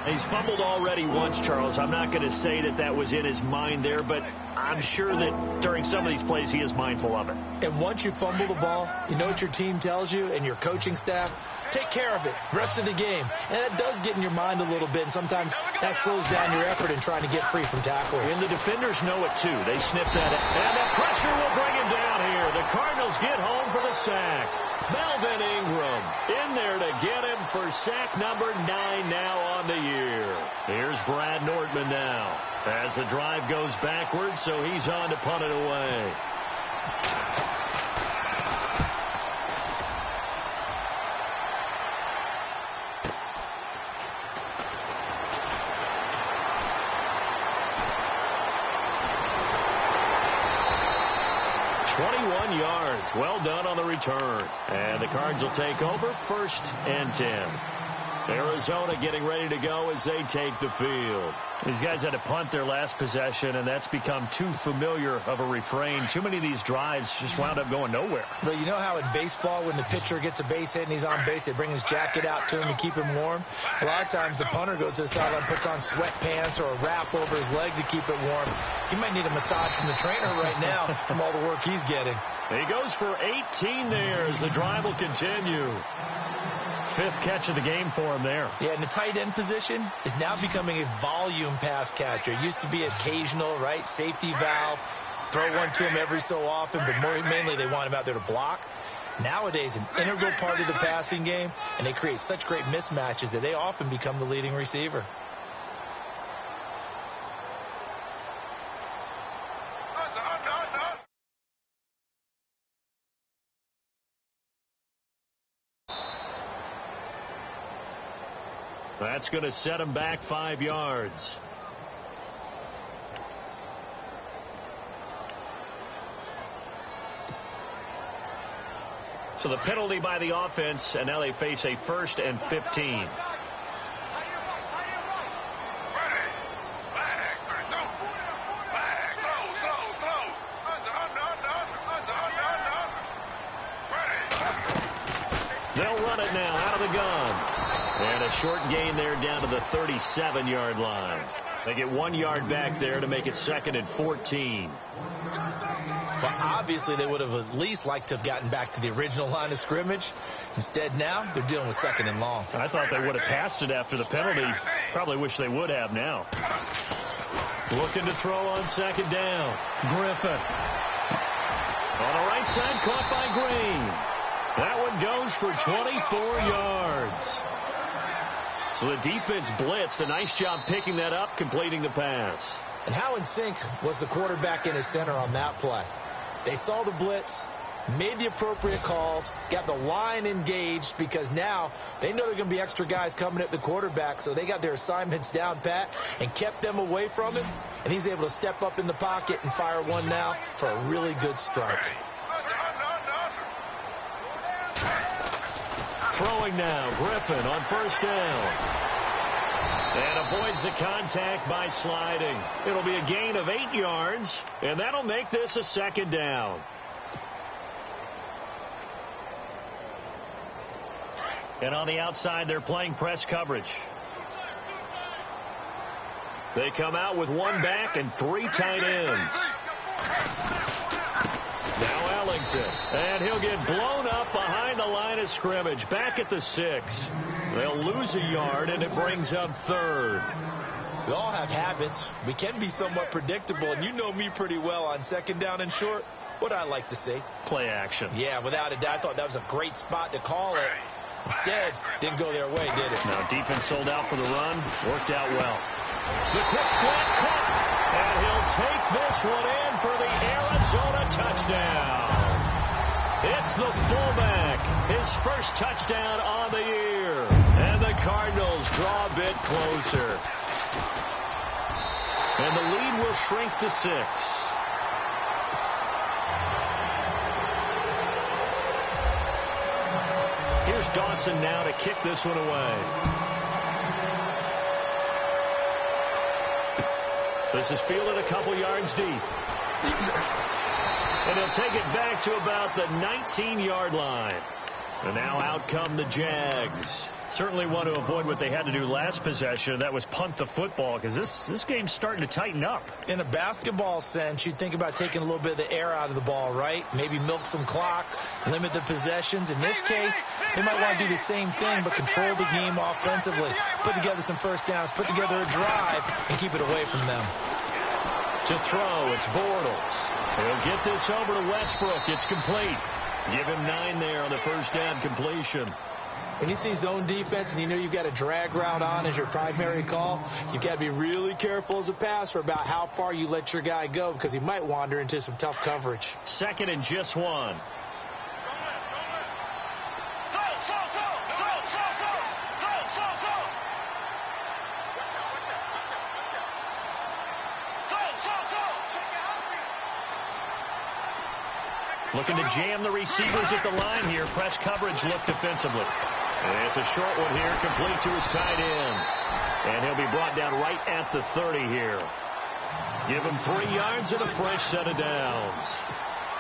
He's fumbled already once, Charles. I'm not going to say that that was in his mind there, but I'm sure that during some of these plays he is mindful of it. And once you fumble the ball, you know what your team tells you and your coaching staff? Take care of it rest of the game. And that does get in your mind a little bit, and sometimes that slows down your effort in trying to get free from tackles. And the defenders know it, too. They sniff that. And the pressure will bring him down here. The Cardinals get home for the sack. Melvin Ingram in there to get him for sack number 9 now on the year. Here's Brad Nordman now as the drive goes backwards, so he's on to punt it away. Yards. Well done on the return. And the Cards will take over 1st and 10. Arizona getting ready to go as they take the field. These guys had to punt their last possession, and that's become too familiar of a refrain. Too many of these drives just wound up going nowhere. But you know how in baseball, when the pitcher gets a base hit and he's on base, they bring his jacket out to him to keep him warm? A lot of times the punter goes to the sideline, puts on sweatpants or a wrap over his leg to keep it warm. He might need a massage from the trainer right now from all the work he's getting. He goes for 18 there as the drive will continue. 5th catch of the game for him there. Yeah, and the tight end position is now becoming a volume pass catcher. It used to be occasional, right? Safety valve. Throw one to him every so often, but mainly they want him out there to block. Nowadays, an integral part of the passing game, and they create such great mismatches that they often become the leading receiver. That's going to set him back 5 yards. So the penalty by the offense, and now they face a 1st and 15. They'll run it now out of the gun. And a short gain there down to the 37-yard line. They get 1 yard back there to make it 2nd and 14. Well, obviously they would have at least liked to have gotten back to the original line of scrimmage. Instead now they're dealing with 2nd and long. I thought they would have passed it after the penalty. Probably wish they would have now. Looking to throw on 2nd down. Griffin. On the right side, caught by Green. That one goes for 24 yards. So the defense blitzed. A nice job picking that up, completing the pass. And how in sync was the quarterback and his center on that play? They saw the blitz, made the appropriate calls, got the line engaged because now they know there are going to be extra guys coming at the quarterback, so they got their assignments down pat and kept them away from him, and he's able to step up in the pocket and fire one now for a really good strike. Throwing now, Griffin on first down. And avoids the contact by sliding. It'll be a gain of 8 yards, and that'll make this a second down. And on the outside, they're playing press coverage. They come out with one back and 3 tight ends. Now Ellington, and he'll get blown up behind the line of scrimmage, back at the 6. They'll lose a yard, and it brings up 3rd. We all have habits. We can be somewhat predictable, and you know me pretty well on second down and short. What I like to see? Play action. Yeah, without a doubt. I thought that was a great spot to call it. Instead, didn't go their way, did it? Now defense sold out for the run. Worked out well. The quick slant caught. And he'll take this one in for the Arizona touchdown. It's the fullback. His first touchdown on the year. And the Cardinals draw a bit closer. And the lead will shrink to 6. Here's Dawson now to kick this one away. This is fielded a couple yards deep. And he'll take it back to about the 19-yard line. And now out come the Jags. Certainly want to avoid what they had to do last possession. That was punt the football, because this game's starting to tighten up. In a basketball sense, you think about taking a little bit of the air out of the ball, right? Maybe milk some clock, limit the possessions. In this case, they might want to do the same thing, but control the game offensively. Put together some first downs, put together a drive, and keep it away from them. To throw, it's Bortles. He'll get this over to Westbrook. It's complete. Give him 9 there on the first down completion. When you see zone defense and you know you've got a drag route on as your primary call, you've got to be really careful as a passer about how far you let your guy go, because he might wander into some tough coverage. 2nd and just 1. Looking to jam the receivers at the line here. Press coverage look defensively. And it's a short one here, complete to his tight end. And he'll be brought down right at the 30 here. Give him 3 yards and a fresh set of downs.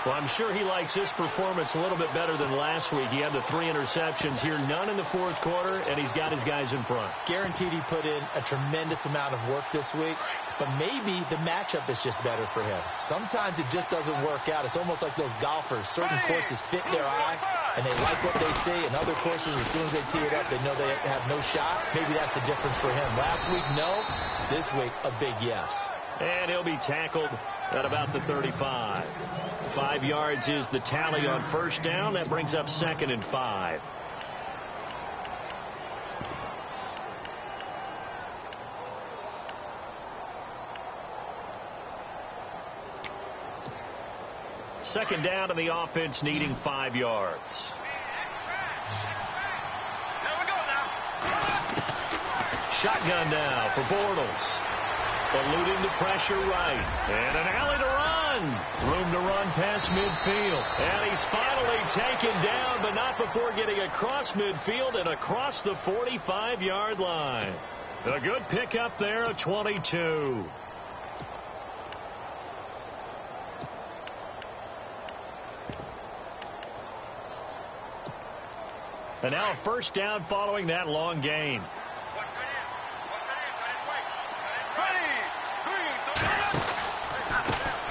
Well, I'm sure he likes his performance a little bit better than last week. He had the 3 interceptions here, none in the 4th quarter, and he's got his guys in front. Guaranteed he put in a tremendous amount of work this week, but maybe the matchup is just better for him. Sometimes it just doesn't work out. It's almost like those golfers. Certain courses fit their eye, and they like what they see, and other courses, as soon as they tee it up, they know they have no shot. Maybe that's the difference for him. Last week, no. This week, a big yes. And he'll be tackled at about the 35. 5 yards is the tally on first down. That brings up 2nd and 5. Second down, and the offense needing 5 yards. There we go now. Shotgun now for Bortles. Eluding the pressure right. And an alley to run. Room to run past midfield. And he's finally taken down, but not before getting across midfield and across the 45-yard line. A good pickup there of 22. And now a first down following that long gain.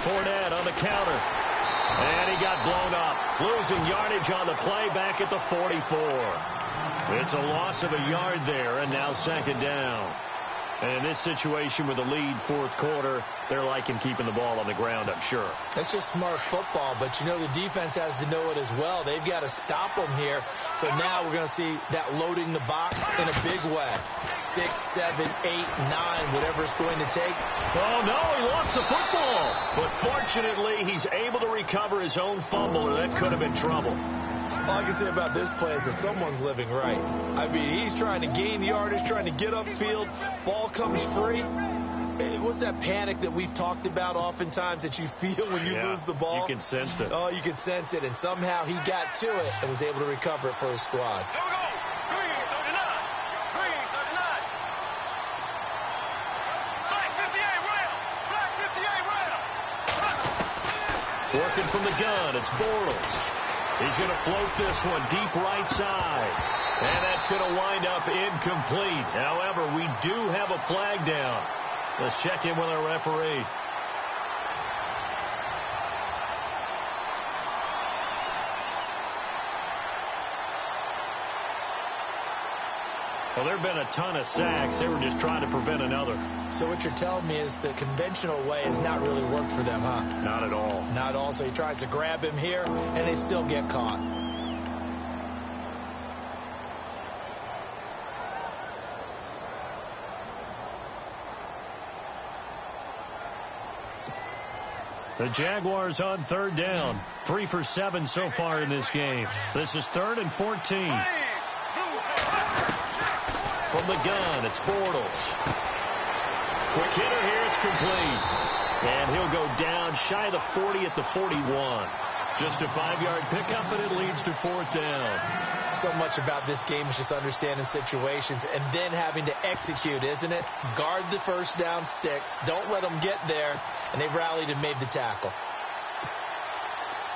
Fournette on the counter. And he got blown up. Losing yardage on the play back at the 44. It's a loss of a yard there, and now second down. And in this situation with the lead fourth quarter, they're liking keeping the ball on the ground, I'm sure. That's just smart football, but you know the defense has to know it as well. They've got to stop them here. So now we're going to see that loading the box in a big way. 6, 7, 8, 9, whatever it's going to take. Oh, no, he lost the football. But fortunately, he's able to recover his own fumble, or that could have been trouble. All I can say about this play is that someone's living right. I mean, he's trying to gain yardage, trying to get upfield. Ball comes free. What's that panic that we've talked about oftentimes that you feel when you lose the ball? You can sense it. Oh, you can sense it. And somehow he got to it and was able to recover it for his squad. Here we go. Green 39. Green 39. Black 58 rail. Black 58 rail. Working from the gun, it's Bortles. He's going to float this one deep right side. And that's going to wind up incomplete. However, we do have a flag down. Let's check in with our referee. Well, there have been a ton of sacks. They were just trying to prevent another. So what you're telling me is the conventional way has not really worked for them, huh? Not at all. Not at all. So he tries to grab him here, and they still get caught. The Jaguars on third down. 3 for 7 so far in this game. This is 3rd and 14. From the gun, it's Bortles. Quick hitter here, it's complete. And he'll go down shy of the 40 at the 41. Just a 5-yard pickup, and it leads to 4th down. So much about this game is just understanding situations and then having to execute, isn't it? Guard the first down sticks. Don't let them get there. And they've rallied and made the tackle.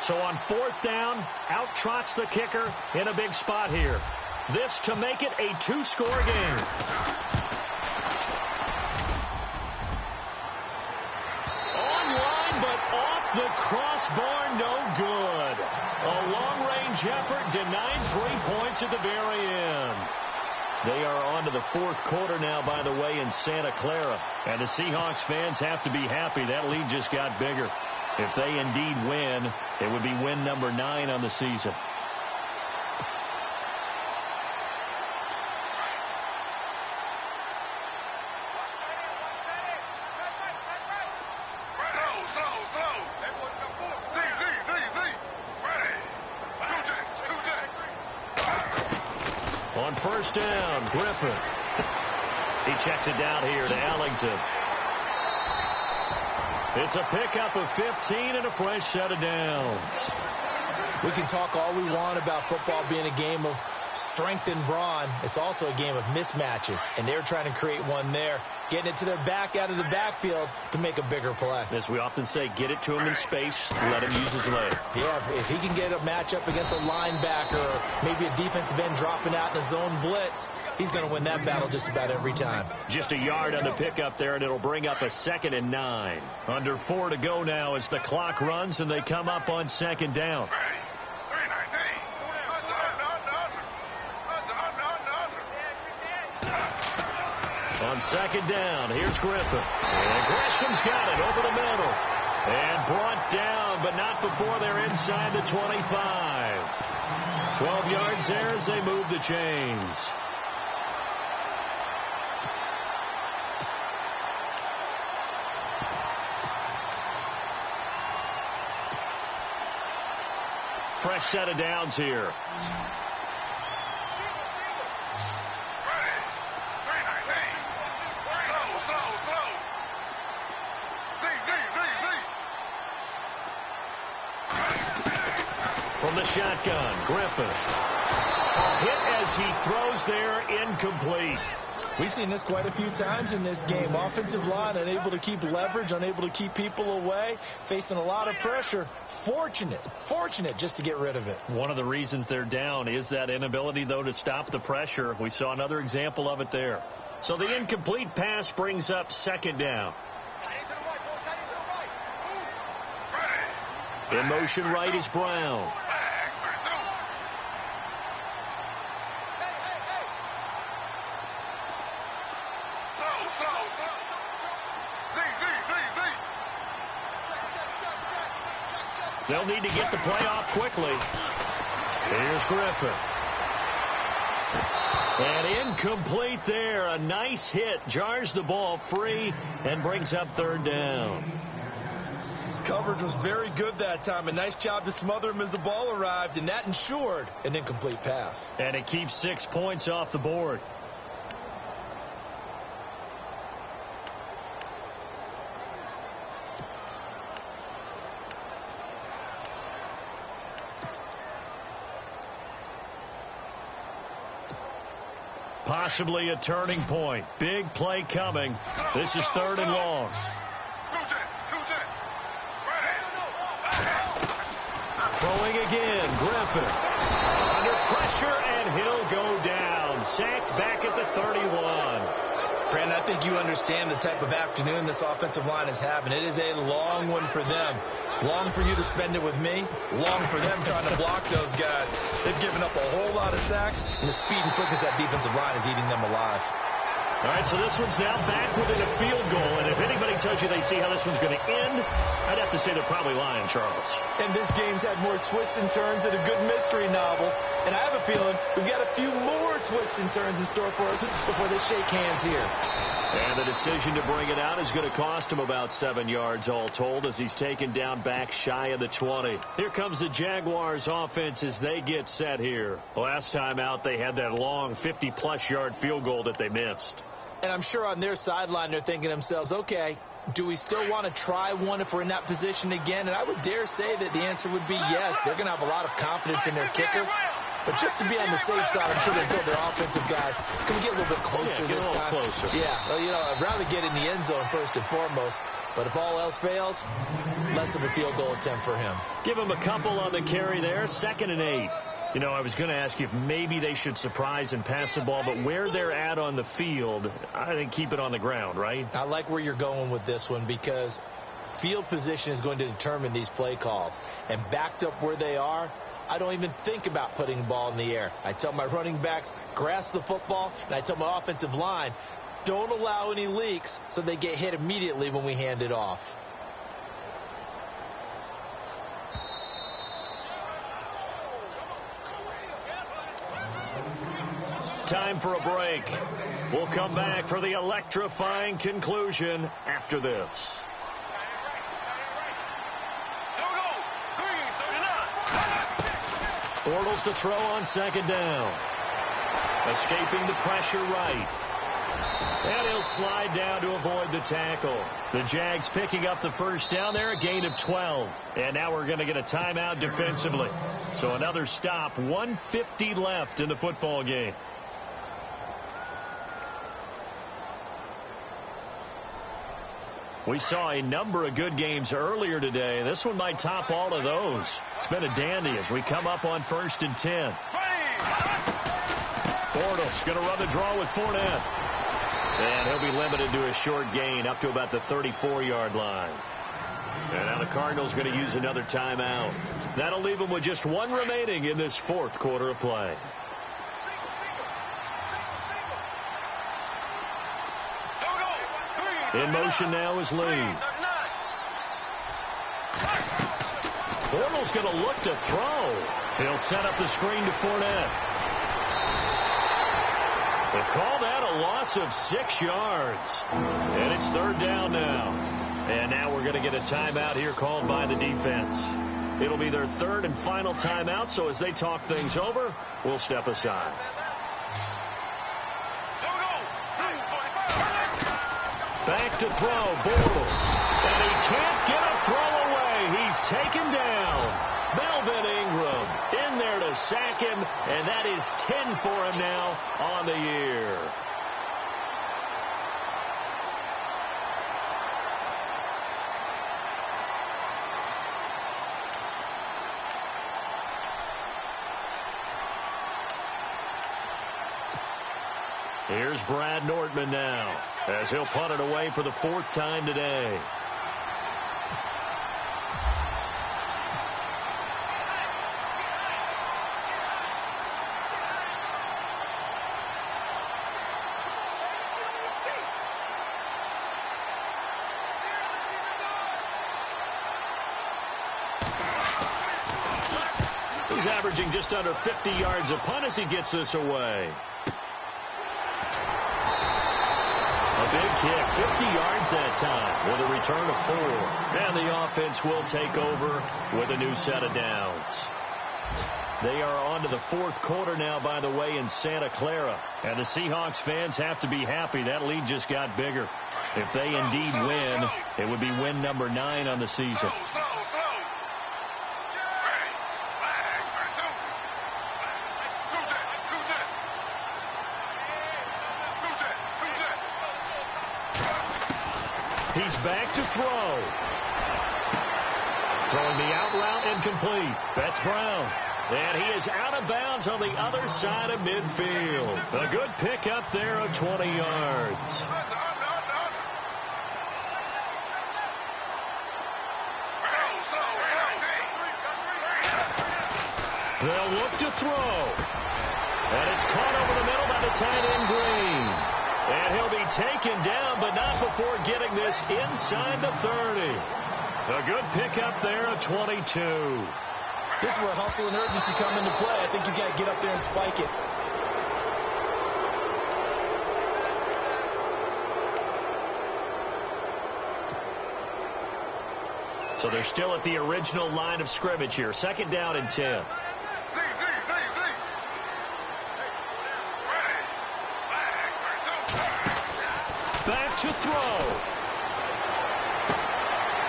So on 4th down, out trots the kicker in a big spot here. This to make it a 2-score game. Online, but off the crossbar, no good. A long-range effort denied 3 points at the very end. They are on to the fourth quarter now, by the way, in Santa Clara. And the Seahawks fans have to be happy. That lead just got bigger. If they indeed win, it would be win number 9 on the season. On first down, Griffin. He checks it down here to Ellington. It's a pickup of 15 and a fresh set of downs. We can talk all we want about football being a game of strength and brawn. It's also a game of mismatches, and they're trying to create one there, getting it to their back out of the backfield to make a bigger play. As we often say, get it to him in space, let him use his leg. Yeah, if he can get a matchup against a linebacker or maybe a defensive end dropping out in a zone blitz, he's going to win that battle just about every time. Just a yard on the pickup there, and it'll bring up a 2nd and 9. Under 4 to go now as the clock runs, and they come up on 2nd down. On 2nd down, here's Griffin. And Gresham's got it over the middle. And brought down, but not before they're inside the 25. 12 yards there as they move the chains. Fresh set of downs here. From the shotgun, Griffin. A hit as he throws there, incomplete. We've seen this quite a few times in this game. Offensive line unable to keep leverage, unable to keep people away, facing a lot of pressure. Fortunate just to get rid of it. One of the reasons they're down is that inability, though, to stop the pressure. We saw another example of it there. So the incomplete pass brings up 2nd down. In motion right is Brown. They'll need to get the play off quickly. Here's Griffin. And incomplete there. A nice hit. Jars the ball free and brings up third down. Coverage was very good that time. A nice job to smother him as the ball arrived, and that ensured an incomplete pass. And it keeps 6 points off the board. Possibly a turning point. Big play coming. This is third and long. Throwing again, Griffin. Under pressure, and he'll go down. Sacked back at the 31. Brandon, I think you understand the type of afternoon this offensive line is having. It is a long one for them. Long for you to spend it with me. Long for them trying to block those guys. They've given up a whole lot of sacks, and the speed and quickness of that defensive line is eating them alive. All right, so this one's now back within a field goal, and if anybody tells you they see how this one's going to end, I'd have to say they're probably lying, Charles. And this game's had more twists and turns than a good mystery novel, and I have a feeling we've got a few more twists and turns in store for us before they shake hands here. And the decision to bring it out is going to cost him about 7 yards all told as he's taken down back shy of the 20. Here comes the Jaguars offense as they get set here. Last time out, they had that long 50-plus yard field goal that they missed. And I'm sure on their sideline they're thinking to themselves, okay, do we still want to try one if we're in that position again? And I would dare say that the answer would be yes. They're going to have a lot of confidence in their kicker. But just to be on the safe side, I'm sure they told their offensive guys, can we get a little bit closer this time? Closer. Yeah, well, you know, I'd rather get in the end zone first and foremost. But if all else fails, less of a field goal attempt for him. Give him a couple on the carry there. 2nd and 8. You know, I was going to ask you if maybe they should surprise and pass the ball, but where they're at on the field, I think keep it on the ground, right? I like where you're going with this one because field position is going to determine these play calls. And backed up where they are, I don't even think about putting the ball in the air. I tell my running backs, grasp the football, and I tell my offensive line, don't allow any leaks so they get hit immediately when we hand it off. Time for a break. We'll come back for the electrifying conclusion after this. Bortles to throw on 2nd down. Escaping the pressure right. And he'll slide down to avoid the tackle. The Jags picking up the first down there, a gain of 12. And now we're going to get a timeout defensively. So another stop, 1:50 left in the football game. We saw a number of good games earlier today. This one might top all of those. It's been a dandy as we come up on 1st and 10. Bortles going to run the draw with Fournette. And he'll be limited to a short gain up to about the 34-yard line. And now the Cardinals going to use another timeout. That'll leave them with just one remaining in this 4th quarter of play. In motion now is Lee. Bortles going to look to throw. He'll set up the screen to Fournette. They call that a loss of 6 yards. And it's 3rd down now. And now we're going to get a timeout here called by the defense. It'll be their 3rd and final timeout, so as they talk things over, we'll step aside. Back to throw, Bortles. And he can't get a throw away. He's taken down. Melvin Ingram in there to sack him, and that is 10 for him now on the year. Here's Brad Nordman now as he'll punt it away for the 4th time today. averaging just under 50 yards a punt as he gets this away. A big kick, 50 yards that time with a return of 4. And the offense will take over with a new set of downs. They are on to the fourth quarter now, by the way, in Santa Clara. And the Seahawks fans have to be happy. That lead just got bigger. If they indeed win, it would be win number 9 on the season. He's back to throw. Throwing the out route incomplete. That's Brown. And he is out of bounds on the other side of midfield. A good pickup there of 20 yards. They'll look to throw. And it's caught over the middle by the tight end Green. And he'll be taken down, but not before getting this inside the 30. A good pickup there of 22. This is where hustle and urgency come into play. I think you got to get up there and spike it. So they're still at the original line of scrimmage here. Second down and 10. Back to throw.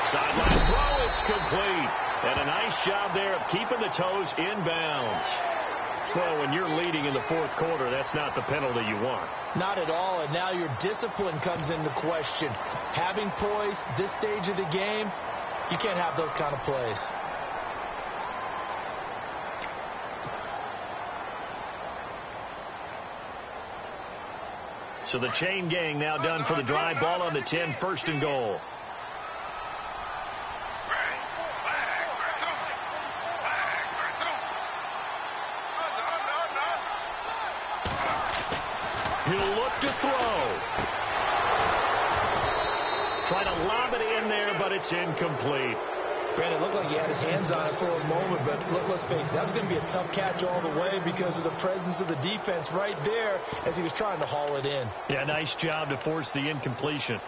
Sideline throw, it's complete. And a nice job there of keeping the toes inbounds. Well, when you're leading in the fourth quarter, that's not the penalty you want. Not at all, and now your discipline comes into question. Having poise this stage of the game, you can't have those kind of plays. So the chain gang now done for the drive. Ball on the 10, first and goal. He'll look to throw. Trying to lob it in there, but it's incomplete. Brandon, it looked like he had his hands on it for a moment, but let's face it, that was going to be a tough catch all the way because of the presence of the defense right there as he was trying to haul it in. Yeah, nice job to force the incompletion.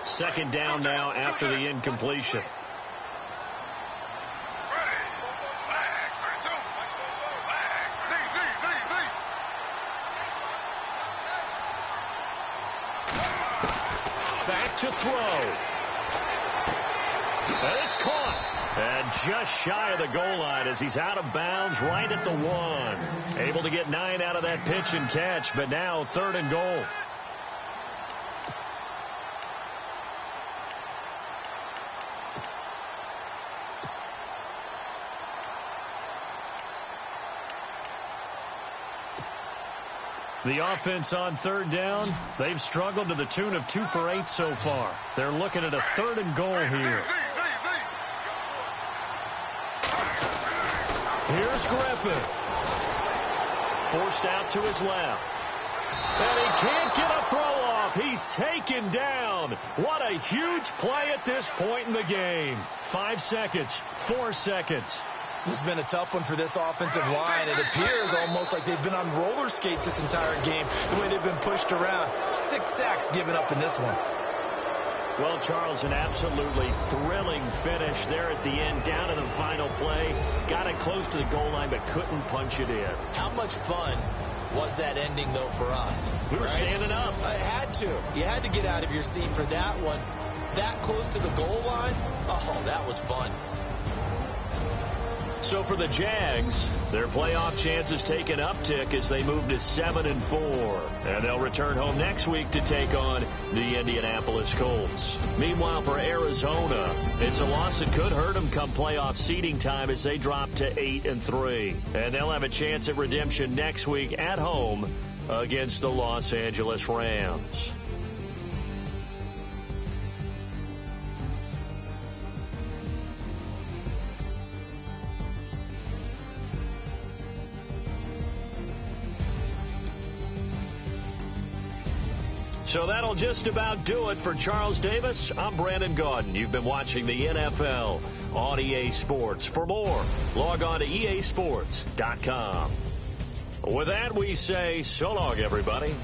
Second down now after the incompletion. Back to throw. And it's caught. And just shy of the goal line as he's out of bounds right at the 1. Able to get 9 out of that pitch and catch, but now third and goal. The offense on third down, they've struggled to the tune of 2 for 8 so far. They're looking at a third and goal here. Here's Griffin. Forced out to his left. And he can't get a throw off. He's taken down. What a huge play at this point in the game. 5 seconds, 4 seconds. This has been a tough one for this offensive line. It appears almost like they've been on roller skates this entire game, the way they've been pushed around. 6 sacks given up in this one. Well, Charles, an absolutely thrilling finish there at the end, down to the final play. Got it close to the goal line, but couldn't punch it in. How much fun was that ending, though, for us? We were standing up. I had to. You had to get out of your seat for that one. That close to the goal line? Oh, that was fun. So for the Jags, their playoff chances take an uptick as they move to 7-4. And they'll return home next week to take on the Indianapolis Colts. Meanwhile, for Arizona, it's a loss that could hurt them come playoff seeding time as they drop to 8-3. And they'll have a chance at redemption next week at home against the Los Angeles Rams. So that'll just about do it for Charles Davis. I'm Brandon Gaudin. You've been watching the NFL on EA Sports. For more, log on to easports.com. With that, we say so long, everybody.